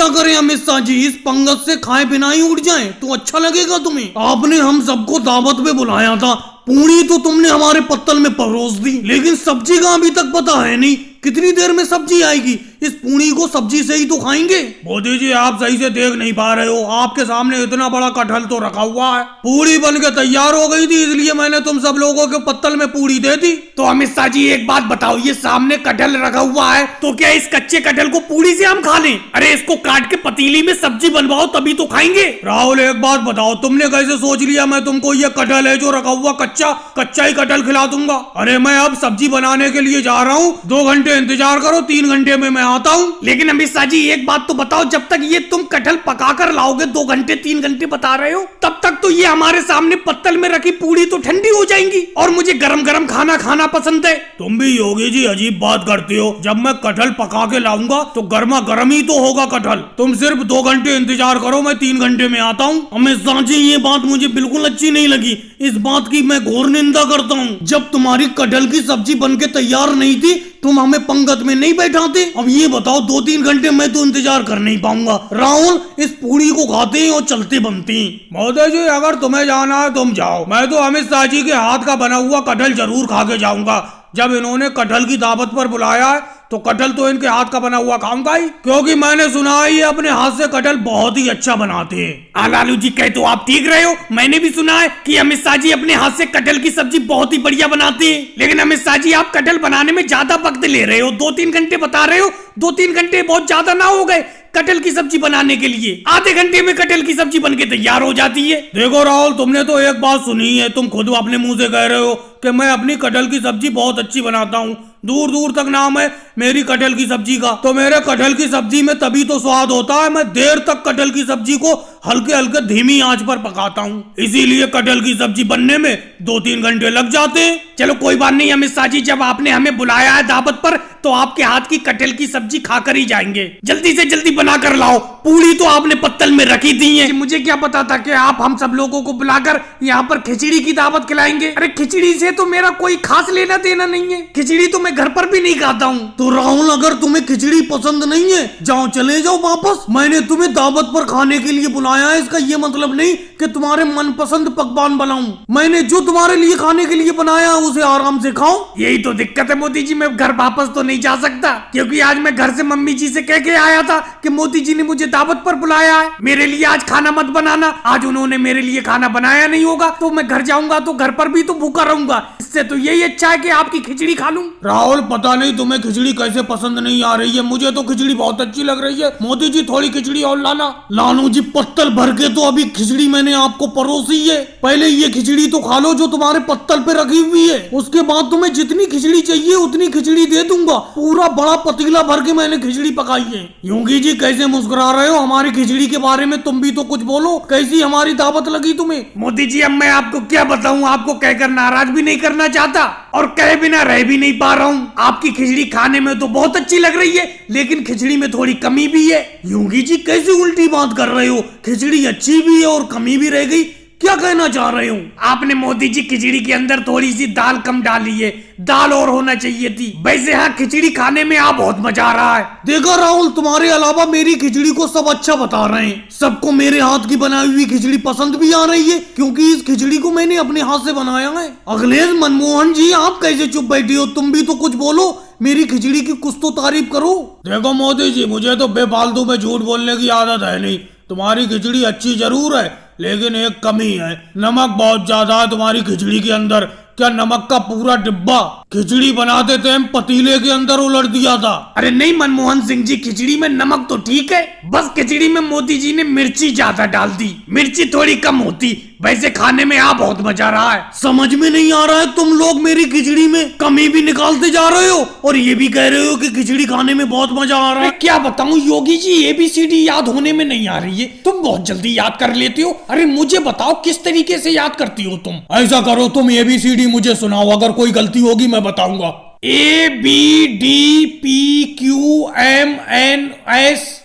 क्या करें अमित शाह जी, इस पंगत से खाए बिना ही उठ जाएं तो अच्छा लगेगा तुम्हें। आपने हम सबको दावत में बुलाया था, पूरी तो तुमने हमारे पत्तल में परोस दी, लेकिन सब्जी का अभी तक पता है नहीं कितनी देर में सब्जी आएगी। इस पूरी को सब्जी से ही तो खाएंगे। मोदी जी आप सही से देख नहीं पा रहे हो, आपके सामने इतना बड़ा कटहल तो रखा हुआ है। पूरी बन के तैयार हो गई थी, इसलिए मैंने तुम सब लोगों के पत्तल में पूरी दे दी। तो अमित शाह जी एक बात बताओ, ये सामने कटहल रखा हुआ है तो क्या इस कच्चे कटहल को पूरी से हम खा लें? अरे इसको काट के पतीली में सब्जी बनवाओ तभी तो खाएंगे। राहुल एक बात बताओ, तुमने कैसे सोच लिया मैं तुमको ये कटहल है जो रखा हुआ कच्चा ही कटहल खिला दूंगा? अरे मैं अब सब्जी बनाने के लिए जा रहा हूँ, 2 घंटे इंतजार करो, 3 घंटे में मैं आता हूँ। लेकिन अमित शाह जी एक बात तो बताओ, जब तक ये तुम कटहल पका कर लाओगे, 2 घंटे 3 घंटे बता रहे हो, तब तक तो ये हमारे सामने पत्तल में रखी पूरी तो ठंडी हो जाएंगी और मुझे गरम गरम खाना खाना पसंद है। तुम भी योगी जी अजीब बात करते हो, जब मैं कटहल पका के लाऊंगा तो गर्मा गर्म ही तो होगा कटहल। तुम सिर्फ 2 घंटे इंतजार करो, मैं 3 घंटे में आता हूँ। अमित शाह जी ये बात मुझे बिल्कुल अच्छी नहीं लगी, इस बात की मैं घोर निंदा करता हूँ। जब तुम्हारी कटहल की सब्जी बन के तैयार नहीं थी तुम हमें पंगत में नहीं बैठाते। अब ये बताओ 2-3 घंटे मैं तो इंतजार कर नहीं पाऊंगा। राहुल इस पूरी को खाते हैं और चलते बनते हैं। मोदी जी अगर तुम्हें जाना है तुम जाओ, मैं तो अमित शाह जी के हाथ का बना हुआ कटहल जरूर खा के जाऊंगा। जब इन्होंने कटहल की दावत पर बुलाया है तो कटहल तो इनके हाथ का बना हुआ खाऊंगा ही, क्योंकि मैंने सुना है ये अपने हाथ से कटहल बहुत ही अच्छा बनाते हैं। लालू जी कहे तो आप ठीक रहे हो, मैंने भी सुना है कि अमित शाह जी अपने हाथ से कटहल की सब्जी बहुत ही बढ़िया बनाते हैं। लेकिन अमित शाह जी आप कटहल बनाने में ज्यादा वक्त ले रहे हो, 2-3 घंटे बता रहे हो। 2-3 घंटे बहुत ज्यादा ना हो गए कटहल की सब्जी बनाने के लिए? आधे घंटे में कटहल की सब्जी बनके तैयार हो जाती है। देखो राहुल तुमने तो एक बात सुनी है, तुम खुद अपने मुंह से कह रहे हो कि मैं अपनी कटहल की सब्जी बहुत अच्छी बनाता हूँ, दूर दूर तक नाम है मेरी कटहल की सब्जी का। तो मेरे कटहल की सब्जी में तभी तो स्वाद होता है, मैं देर तक कटहल की सब्जी को हल्के हल्के धीमी आंच पर पकाता हूँ, इसीलिए कटहल की सब्जी बनने में 2-3 घंटे लग जाते हैं। चलो कोई बात नहीं अमित शाह जी, जब आपने हमें बुलाया है दावत पर तो आपके हाथ की कटहल की सब्जी खाकर ही जाएंगे। जल्दी से जल्दी बना कर लाओ, पूरी तो आपने पत्तल में रखी थी है। मुझे क्या पता था कि आप हम सब लोगों को बुलाकर यहाँ पर खिचड़ी की दावत खिलाएंगे। अरे खिचड़ी से तो मेरा कोई खास लेना देना नहीं है, खिचड़ी तो मैं घर पर भी नहीं खाता हूँ। तो राहुल अगर तुम्हें खिचड़ी पसंद नहीं है जाओ चले जाओ वापस। मैंने तुम्हें दावत पर खाने के लिए बुलाया है, इसका ये मतलब नहीं कि तुम्हारे मनपसंद पकवान बनाऊं। मैंने जो तुम्हारे लिए खाने के लिए बनाया उसे आराम से खाओ। यही तो दिक्कत है मोदी जी, मैं घर वापस तो नहीं जा सकता, क्योंकि आज मैं घर से मम्मी जी से कह के आया था कि मोदी जी ने मुझे दावत पर बुलाया है, मेरे लिए आज खाना मत बनाना। आज उन्होंने मेरे लिए खाना बनाया नहीं होगा तो मैं घर जाऊंगा तो घर पर भी तो भूखा रहूंगा। इससे तो यही अच्छा है कि आपकी खिचड़ी खा लूं। राहुल पता नहीं तुम्हें खिचड़ी कैसे पसंद नहीं आ रही है, मुझे तो खिचड़ी बहुत अच्छी लग रही है। मोदी जी थोड़ी खिचड़ी और लाना। लालू जी पत्तल भर के तो अभी खिचड़ी मैंने आपको परोसी है, पहले ये खिचड़ी तो खा लो जो तुम्हारे पत्तल पे रखी हुई है, उसके बाद तुम्हें जितनी खिचड़ी चाहिए उतनी खिचड़ी दे दूंगा। पूरा बड़ा पतीला भर के मैंने खिचड़ी पकाई है। योगी जी कैसे मुस्कुरा रहे हो, हमारी खिचड़ी के बारे में तुम भी तो कुछ बोलो, कैसी हमारी दावत लगी तुम्हें? मोदी जी अब मैं आपको क्या बताऊं, आपको कहकर नाराज भी नहीं करना चाहता और कहे बिना रह भी नहीं पा रहा हूँ। आपकी खिचड़ी खाने में तो बहुत अच्छी लग रही है, लेकिन खिचड़ी में थोड़ी कमी भी है। योगी जी कैसे उल्टी बात कर रहे हो, खिचड़ी अच्छी भी है और कमी भी रह गई, क्या कहना चाह रहे हो? आपने मोदी जी खिचड़ी के अंदर थोड़ी सी दाल कम डाली है, दाल और होना चाहिए थी। वैसे हाँ खिचड़ी खाने में आप बहुत मजा आ रहा है। देखा राहुल, तुम्हारे अलावा मेरी खिचड़ी को सब अच्छा बता रहे हैं, सबको मेरे हाथ की बनाई हुई खिचड़ी पसंद भी आ रही है, क्योंकि इस खिचड़ी को मैंने अपने हाथ से बनाया है। अखिलेश मनमोहन जी आप कैसे चुप बैठी हो, तुम भी तो कुछ बोलो, मेरी खिचड़ी की कुछ तो तारीफ करो। देखो मोदी जी मुझे तो बेफालतू में झूठ बोलने की आदत है नहीं, तुम्हारी खिचड़ी अच्छी जरूर है लेकिन एक कमी है, नमक बहुत ज्यादा है तुम्हारी खिचड़ी के अंदर। क्या नमक का पूरा डिब्बा खिचड़ी बनाते थे हम पतीले के अंदर उलट दिया था? अरे नहीं मनमोहन सिंह जी, खिचड़ी में नमक तो ठीक है, बस खिचड़ी में मोदी जी ने मिर्ची ज्यादा डाल दी, मिर्ची थोड़ी कम होती। वैसे खाने में आप बहुत मजा आ रहा है। समझ में नहीं आ रहा है, तुम लोग मेरी खिचड़ी में कमी भी निकालते जा रहे हो और ये भी कह रहे हो कि खिचड़ी खाने में बहुत मजा आ रहा है। क्या बताऊं योगी जी, ABCD याद होने में नहीं आ रही है, तुम बहुत जल्दी याद कर लेते हो। अरे मुझे बताओ किस तरीके से याद करती हो तुम? ऐसा करो तुम ABCD मुझे सुनाओ, अगर कोई गलती होगी मैं बताऊंगा। ABDPQMNS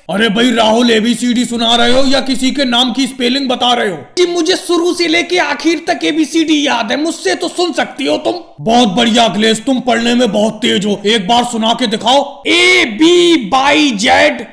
अरे भाई राहुल ABCD सुना रहे हो या किसी के नाम की स्पेलिंग बता रहे हो? जी मुझे शुरू से लेके आखिर तक ABCD याद है, मुझसे तो सुन सकती हो तुम। बहुत बढ़िया अखिलेश, तुम पढ़ने में बहुत तेज हो, एक बार सुना के दिखाओ। ABYZ।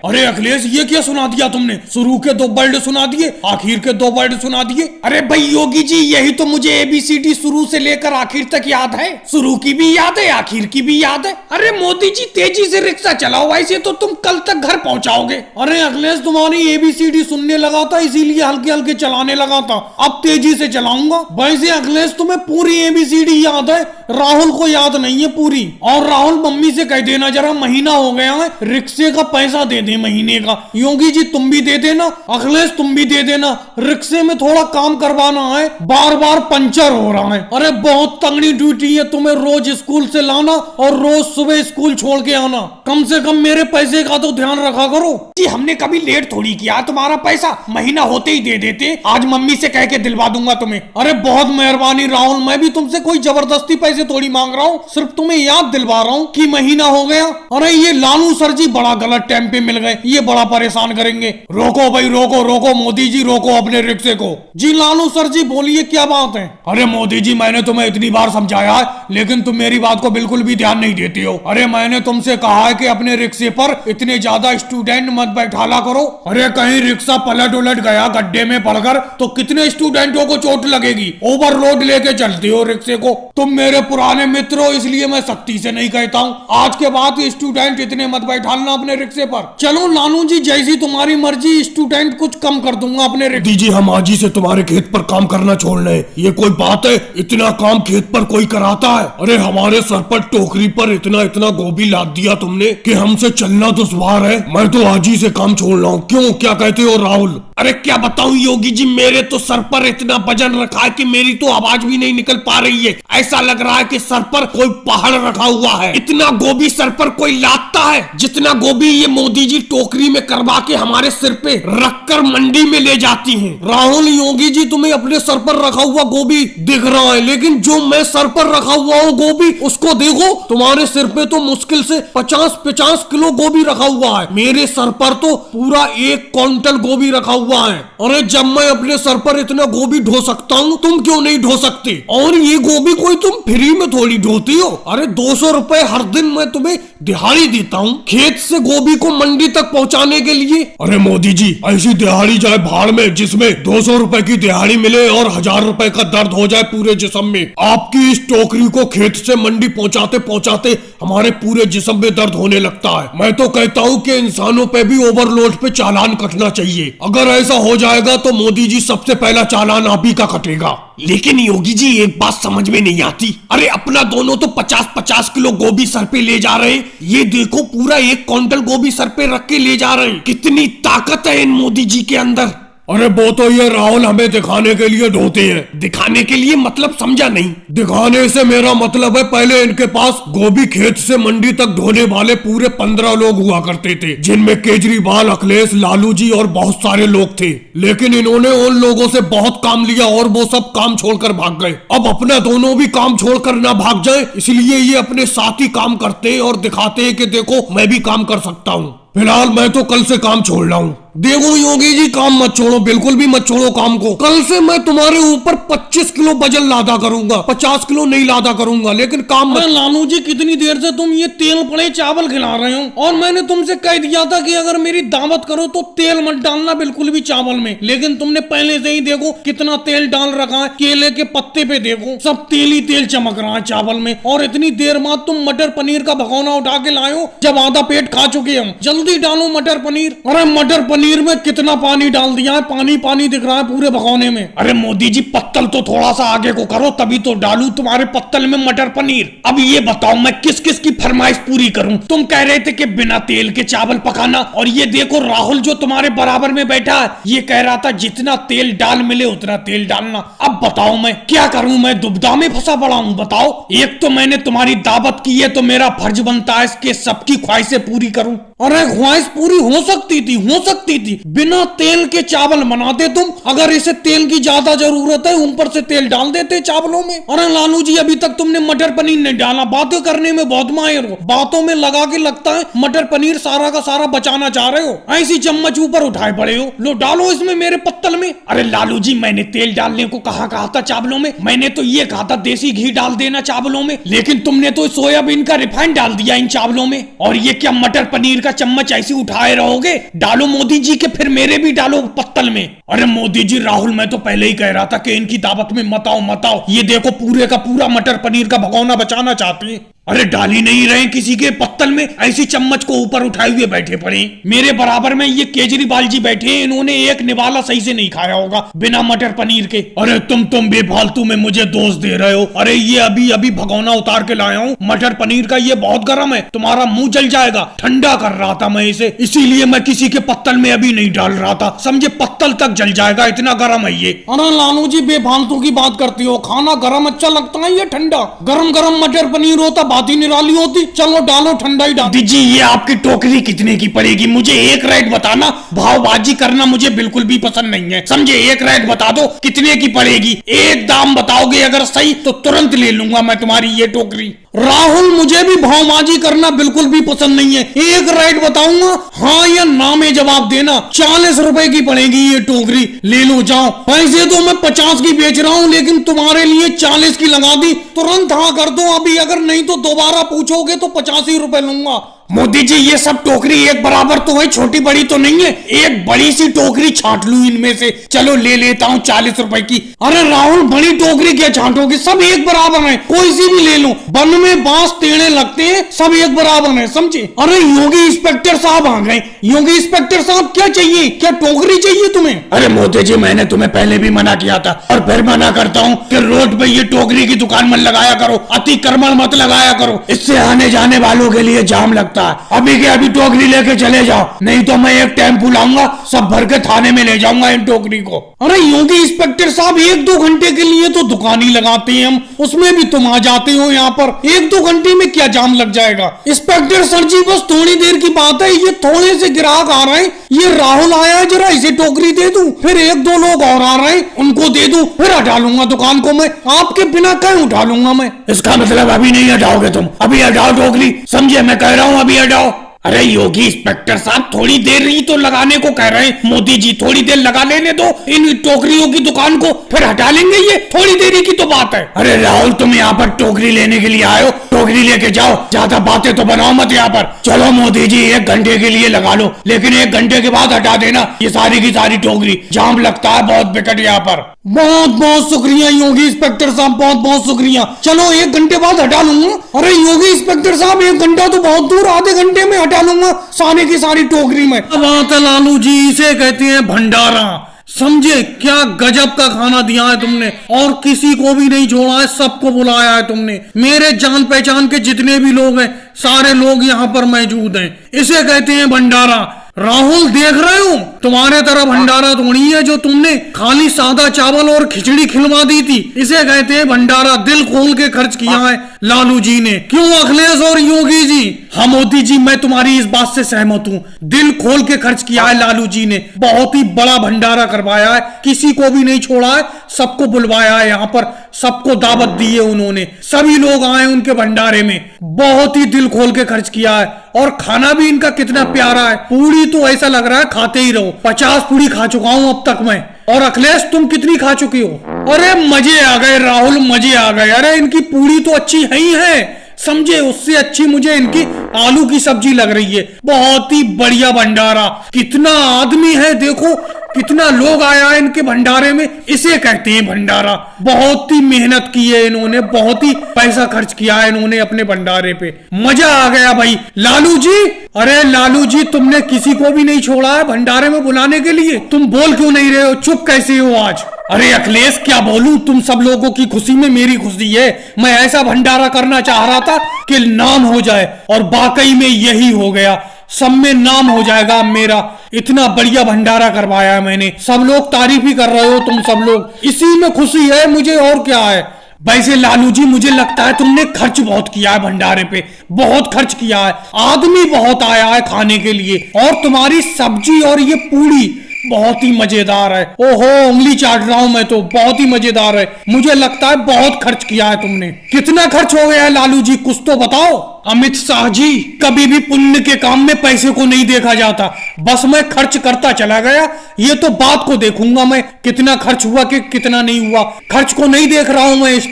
अरे अखिलेश ये क्या सुना दिया तुमने? शुरू के 2 वर्ड सुना दिए, आखिर के 2 वर्ड सुना दिए। अरे भाई योगी जी यही तो मुझे ABCD शुरू से लेकर आखिर तक याद है, शुरू की भी याद है आखिर की भी याद है। अरे मोदी जी तेजी से रिक्शा चलाओ, ऐसे तो तुम कल तक घर पहुंचाओगे। अरे अखिलेश तुम्हारी ABCD सुनने लगा था इसीलिए हल्के हल्के चलाने लगा था, अब तेजी से चलाऊंगा। वैसे अखिलेश तुम्हें पूरी ABCD याद है, राहुल को याद नहीं है पूरी। और राहुल मम्मी से कह देना जरा, महीना हो गया है रिक्शे का पैसा दे दे महीने का। योगी जी तुम भी दे देना, अखिलेश तुम भी दे देना, रिक्शे में थोड़ा काम करवाना है, बार बार पंचर हो रहा है। अरे बहुत तंगड़ी ड्यूटी है तुम्हें, रोज स्कूल से लाना और रोज सुबह स्कूल छोड़ के आना। कम से कम मेरे पैसे का तो ध्यान रखा करो। जी हमने कभी लेट थोड़ी किया, तुम्हारा पैसा महीना होते ही दे देते, आज मम्मी से कह के दिलवा दूंगा तुम्हें। अरे बहुत मेहरबानी राहुल, मैं भी तुमसे कोई जबरदस्ती पैसे थोड़ी मांग रहा हूँ, सिर्फ तुम्हें याद दिलवा रहा हूँ कि महीना हो गया। अरे ये लालू सर जी बड़ा गलत टाइम पे मिल गए, ये बड़ा परेशान करेंगे। रोको भाई रोको रोको, मोदी जी रोको अपने रिक्शे को। जी लालू सर जी बोलिए क्या बात है? अरे मोदी जी मैंने तुम्हें इतनी बार समझाया है लेकिन तुम मेरी बात को बिल्कुल भी ध्यान नहीं देती हो। अरे मैंने तुमसे कहा है कि अपने रिक्शे पर इतने ज्यादा स्टूडेंट मत बैठाला करो। अरे कहीं रिक्शा पलट उलट गया गड्ढे में पड़कर तो कितने स्टूडेंटों को चोट लगेगी। ओवरलोड लेके चलते हो रिक्शे को। तुम मेरे पुराने मित्र हो इसलिए मैं सख्ती से नहीं कहता हूँ, आज के बाद स्टूडेंट इतने मत बैठालना अपने रिक्शे पर। चलो लालू जी जैसी तुम्हारी मर्जी, स्टूडेंट कुछ कम कर दूंगा अपने रिक्शे। जी हम आज ही से तुम्हारे खेत पर काम करना छोड़ रहे हैं, ये कोई बात है? इतना काम खेत पर कोई कराता है? अरे हमारे सर पर टोकरी पर इतना इतना गोभी लाद दिया तुमने कि हमसे चलना दुश्वार है। मैं तो आज ही से काम छोड़ रहा हूँ, क्यों क्या कहते हो राहुल? अरे क्या बताऊं योगी जी, मेरे तो सर पर इतना वजन रखा है कि मेरी तो आवाज भी नहीं निकल पा रही है। ऐसा लग रहा है कि सर पर कोई पहाड़ रखा हुआ है। इतना गोभी सर पर कोई लादता है जितना गोभी ये मोदी जी टोकरी में करवा के हमारे सिर पे रखकर मंडी में ले जाती हैं। राहुल योगी जी तुम्हें अपने सर पर रखा हुआ गोभी दिख रहा है, लेकिन जो मैं सर पर रखा हुआ हूँ गोभी उसको देखो। तुम्हारे सिर पे तो मुश्किल से 50-50 किलो गोभी रखा हुआ है, मेरे सर पर तो पूरा 1 क्विंटल गोभी रखा हुआ है। अरे जब मैं अपने सर पर इतना गोभी ढो सकता हूँ तुम क्यों नहीं ढो सकते? और ये गोभी कोई तुम फ्री में थोड़ी ढोती हो। अरे 200 रुपए हर दिन मैं तुम्हें दिहाड़ी देता हूँ खेत से गोभी को मंडी तक पहुँचाने के लिए। अरे मोदी जी ऐसी दिहाड़ी जाए भाड़ में जिसमें 200 रुपए की दिहाड़ी मिले और 1000 रुपए का दर्द हो जाए पूरे जिस्म में। आपकी इस टोकरी को खेत से मंडी पहुँचाते पहुँचाते हमारे पूरे जिस्म में दर्द होने लगता है। मैं तो कहता हूँ कि इंसानों पे भी ओवरलोड पे चालान कटना चाहिए। अगर ऐसा हो जाएगा तो मोदी जी सबसे पहला चालान आप ही का कटेगा। लेकिन योगी जी एक बात समझ में नहीं आती, अरे अपना दोनों तो 50-50 किलो गोभी सर पे ले जा रहे हैं, ये देखो पूरा 1 क्विंटल गोभी सर पे रख के ले जा रहे हैं। कितनी ताकत है इन मोदी जी के अंदर। अरे वो तो ये राहुल हमें दिखाने के लिए ढोते हैं। दिखाने के लिए मतलब समझा नहीं। दिखाने से मेरा मतलब है पहले इनके पास गोभी खेत से मंडी तक ढोने वाले पूरे 15 लोग हुआ करते थे, जिनमें केजरीवाल, अखिलेश, लालू जी और बहुत सारे लोग थे। लेकिन इन्होंने उन लोगों से बहुत काम लिया और वो सब काम छोड़कर भाग गए। अब अपना दोनों भी काम छोड़कर ना भाग जाए इसलिए ये अपने साथ ही काम करते और दिखाते हैं कि देखो मैं भी काम कर सकता हूँ। फिलहाल मैं तो कल से काम छोड़ रहा हूँ। देखो योगी जी काम मत छोड़ो, बिल्कुल भी मत छोड़ो काम को। कल से मैं तुम्हारे ऊपर 25 किलो वजन लादा करूंगा, 50 किलो नहीं लादा करूंगा, लेकिन काम मत। लालू जी कितनी देर से तुम ये तेल पड़े चावल खिला रहे हो और मैंने तुमसे कह दिया था कि अगर मेरी दावत करो तो तेल मत डालना बिल्कुल भी चावल में, लेकिन तुमने पहले से ही देखो कितना तेल डाल रखा है। केले के पत्ते पे देखो सब तेल ही तेल चमक रहा है चावल में। और इतनी देर बाद तुम मटर पनीर का भगोना उठा के लाए हो जब आधा पेट खा चुके हम। जल्दी डालो मटर पनीर। अरे मटर पनीर में कितना पानी डाल दिया है, पानी पानी दिख रहा है पूरे भगोने में। अरे मोदी जी पत्तल तो थोड़ा सा आगे को करो तभी तो डालू तुम्हारे पत्तल में मटर पनीर। अब ये बताओ मैं किस किस की फरमाइश पूरी करूं? तुम कह रहे थे कि बिना तेल के चावल पकाना, और ये देखो राहुल जो तुम्हारे बराबर में बैठा है ये कह रहा था जितना तेल डाल मिले उतना तेल डालना। अब बताओ मैं क्या करूं? मैं दुविधा में फंसा पड़ा हूं। बताओ, एक तो मैंने तुम्हारी दावत की है तो मेरा फर्ज बनता है इसके सबकी ख्वाहिशें पूरी करूं, अरे ख्वाहिश पूरी हो सकती थी। बिना तेल के चावल बनाते तुम, अगर इसे तेल की ज्यादा जरूरत है ऊपर से तेल डाल देते चावलों में। अरे लालू जी अभी तक तुमने मटर पनीर नहीं डाला, बातें करने में बहुत माहिर हो, बातों में लगा के लगता है मटर पनीर सारा का सारा बचाना चाह रहे हो, ऐसी चम्मच ऊपर उठाए पड़े हो। लो डालो इसमें मेरे पत्तल में। अरे लालू जी मैंने तेल डालने को कहा था चावलों में, मैंने तो ये कहा था देसी घी डाल देना चावलों में, लेकिन तुमने तो सोयाबीन का रिफाइंड डाल दिया इन चावलों में। और ये क्या मटर पनीर का चम्मच ऐसे उठाए रहोगे? डालो मोदी जी के, फिर मेरे भी डालो पत्तल में। अरे मोदी जी राहुल मैं तो पहले ही कह रहा था कि इनकी दावत में मत आओ। ये देखो पूरे का पूरा मटर पनीर का भगोना बचाना चाहती है। अरे डाल ही नहीं रहे किसी के पत्तल में, ऐसी चम्मच को ऊपर उठाए हुए बैठे पड़े। मेरे बराबर में ये केजरीवाल जी बैठे हैं, इन्होंने एक निवाला सही से नहीं खाया होगा बिना मटर पनीर के। अरे तुम बेफालतू में मुझे दोष दे रहे हो। अरे ये अभी भगोना उतार के लाया हूँ मटर पनीर का, ये बहुत गर्म है, तुम्हारा मुंह जल जाएगा। ठंडा कर रहा था मैं इसे, इसीलिए मैं किसी के पत्तल में अभी नहीं डाल रहा था, समझे? पत्तल तक जल जाएगा, इतना गर्म है ये। अरे लालू जी बेफालतू की बात करती हो, खाना गर्म अच्छा लगता है, ये ठंडा गरम मटर पनीर होता बात ही निराली होती। चलो डालो, ठंडा ही डालो। जी ये आपकी टोकरी कितने की पड़ेगी? मुझे एक रेट बताना, भावबाजी करना मुझे बिल्कुल भी पसंद नहीं है, समझे? एक रेट बता दो कितने की पड़ेगी। एक दाम बताओगे अगर सही तो तुरंत ले लूंगा मैं तुम्हारी ये टोकरी। राहुल मुझे भी भावबाजी करना बिल्कुल भी पसंद नहीं है, एक रेट बताऊंगा, हाँ या ना में जवाब देना। 40 रुपए की पड़ेगी ये टोकरी, ले लो जाओ। पैसे तो मैं 50 की बेच रहा हूँ, लेकिन तुम्हारे लिए 40 की लगा दी, तुरंत हाँ कर दो अभी, अगर नहीं तो दोबारा पूछोगे तो 50 ही रुपए लूंगा। मोदी जी ये सब टोकरी एक बराबर तो है, छोटी बड़ी तो नहीं है, एक बड़ी सी टोकरी छांट लूं इनमें से। चलो ले लेता हूँ 40 रुपए की। अरे राहुल बड़ी टोकरी क्या छांटोगे, सब एक बराबर है, कोई सी भी ले लो। वन में बांस टेढ़े लगते हैं, सब एक बराबर है, समझे? अरे योगी इंस्पेक्टर साहब आ गए। योगी इंस्पेक्टर साहब क्या चाहिए, क्या टोकरी चाहिए तुम्हें? अरे मोदी जी मैंने तुम्हें पहले भी मना किया था और फिर मना करता हूँ कि रोड पे ये टोकरी की दुकान मत लगाया करो, अतिक्रमण मत लगाया करो, इससे आने जाने वालों के लिए जाम लगता है। अभी के अभी टोकरी लेके चले जाओ, नहीं तो मैं एक टेम्पू लाऊंगा, सब भर के थाने में ले जाऊंगा इन टोकरी को। अरे योगी इंस्पेक्टर साहब 1-2 घंटे के लिए तो दुकान ही लगाते हैं हम, उसमें भी तुम आ जाते हो यहाँ पर। 1-2 घंटे में क्या जाम लग जाएगा? इंस्पेक्टर सर जी बस थोड़ी देर की बात है, ये थोड़े से ग्राहक आ रहे हैं, ये राहुल आया है, जरा इसे टोकरी दे दूं, फिर 1-2 लोग और आ रहे हैं उनको दे दूं, फिर हटा लूंगा दुकान को मैं, आपके बिना कहीं उठा लूंगा मैं। इसका मतलब अभी नहीं हटाओगे तुम? अभी हटाओ टोकरी, समझे? मैं कह रहा हूँ अभी हटाओ। अरे योगी इंस्पेक्टर साहब थोड़ी देर ही तो लगाने को कह रहे हैं, मोदी जी थोड़ी देर लगा लेने दो इन टोकरियों की दुकान को, फिर हटा लेंगे, ये थोड़ी देरी की तो बात है। अरे राहुल तुम यहाँ पर टोकरी लेने के लिए आए हो, टोकरी लेके जाओ, ज्यादा बातें तो बनाओ मत यहाँ पर। चलो मोदी जी 1 घंटे के लिए लगा लो, लेकिन 1 घंटे के बाद हटा देना ये सारी की सारी टोकरी, जाम लगता है बहुत बिकट यहाँ पर। बहुत बहुत शुक्रिया योगी इंस्पेक्टर साहब, बहुत बहुत शुक्रिया। चलो 1 घंटे बाद हटा लूंगा। अरे योगी इंस्पेक्टर साहब 1 घंटा तो बहुत दूर, आधे घंटे में हटा लूंगा सारी की सारी टोकरी में। बात है लालू जी, इसे कहते हैं भंडारा, समझे? क्या गजब का खाना दिया है तुमने, और किसी को भी नहीं छोड़ा है, सबको बुलाया है तुमने। मेरे जान पहचान के जितने भी लोग हैं सारे लोग यहाँ पर मौजूद हैं, इसे कहते हैं भंडारा। राहुल देख रहे हो, तुम्हारे तरह भंडारा थोड़ी है जो तुमने खाली सादा चावल और खिचड़ी खिलवा दी थी, इसे कहते हैं भंडारा। दिल खोल के खर्च किया है लालू जी ने, क्यों अखिलेश और योगी जी? हाँ मोदी जी मैं तुम्हारी इस बात से सहमत हूँ, दिल खोल के खर्च किया है लालू जी ने, बहुत ही बड़ा भंडारा करवाया है, किसी को भी नहीं छोड़ा है, सबको बुलवाया है यहाँ पर, सबको दावत दी है उन्होंने, सभी लोग आए उनके भंडारे में, बहुत ही दिल खोल के खर्च किया है। और खाना भी इनका कितना प्यारा है, पूरी तो ऐसा लग रहा है खाते ही रहो। 50 पूरी खा चुका हूं अब तक मैं। और अखिलेश तुम कितनी खा चुकी हो? अरे मजे आ गए राहुल, मजे आ गए। अरे इनकी पूरी तो अच्छी है ही है, समझे? उससे अच्छी मुझे इनकी आलू की सब्जी लग रही है, बहुत ही बढ़िया भंडारा। कितना आदमी है देखो, कितना लोग आया है इनके भंडारे में, इसे कहते हैं भंडारा। बहुत ही मेहनत की है इन्होंने, बहुत ही पैसा खर्च किया है इन्होंने अपने भंडारे पे, मजा आ गया भाई। लालू जी, अरे लालू जी तुमने किसी को भी नहीं छोड़ा है भंडारे में बुलाने के लिए, तुम बोल क्यों नहीं रहे हो, चुप कैसे हो आज? अरे अखिलेश क्या बोलूं, तुम सब लोगों की खुशी में मेरी खुशी है। मैं ऐसा भंडारा करना चाह रहा था कि नाम हो जाए, और वाकई में यही हो गया, सब में नाम हो जाएगा मेरा। इतना बढ़िया भंडारा करवाया है मैंने, सब लोग तारीफ ही कर रहे हो तुम सब लोग, इसी में खुशी है मुझे, और क्या है। वैसे लालू जी मुझे लगता है तुमने खर्च बहुत किया है भंडारे पे, बहुत खर्च किया है। आदमी बहुत आया है खाने के लिए, और तुम्हारी सब्जी और ये पूड़ी बहुत ही मजेदार है। ओहो, उंगली चाट रहा हूं मैं तो, बहुत ही मजेदार है। मुझे लगता है बहुत खर्च किया है तुमने। कितना खर्च हो गया है लालू जी, कुछ तो बताओ। अमित शाह जी, कभी भी पुण्य के काम में पैसे को नहीं देखा जाता, बस मैं खर्च करता चला गया। ये तो बात को देखूंगा मैं, कितना खर्च हुआ कि कितना नहीं हुआ। खर्च को नहीं देख रहा हूं मैं इस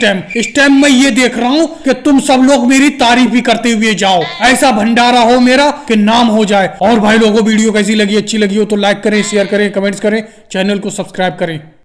टाइम मैं ये देख रहा हूं कि तुम सब लोग मेरी तारीफ ही करते हुए जाओ, ऐसा भंडारा हो मेरा कि नाम हो जाए। और भाई लोगों, वीडियो कैसी लगी, अच्छी लगी हो तो लाइक करें, शेयर करें, कमेंट्स करें, चैनल को सब्सक्राइब करें।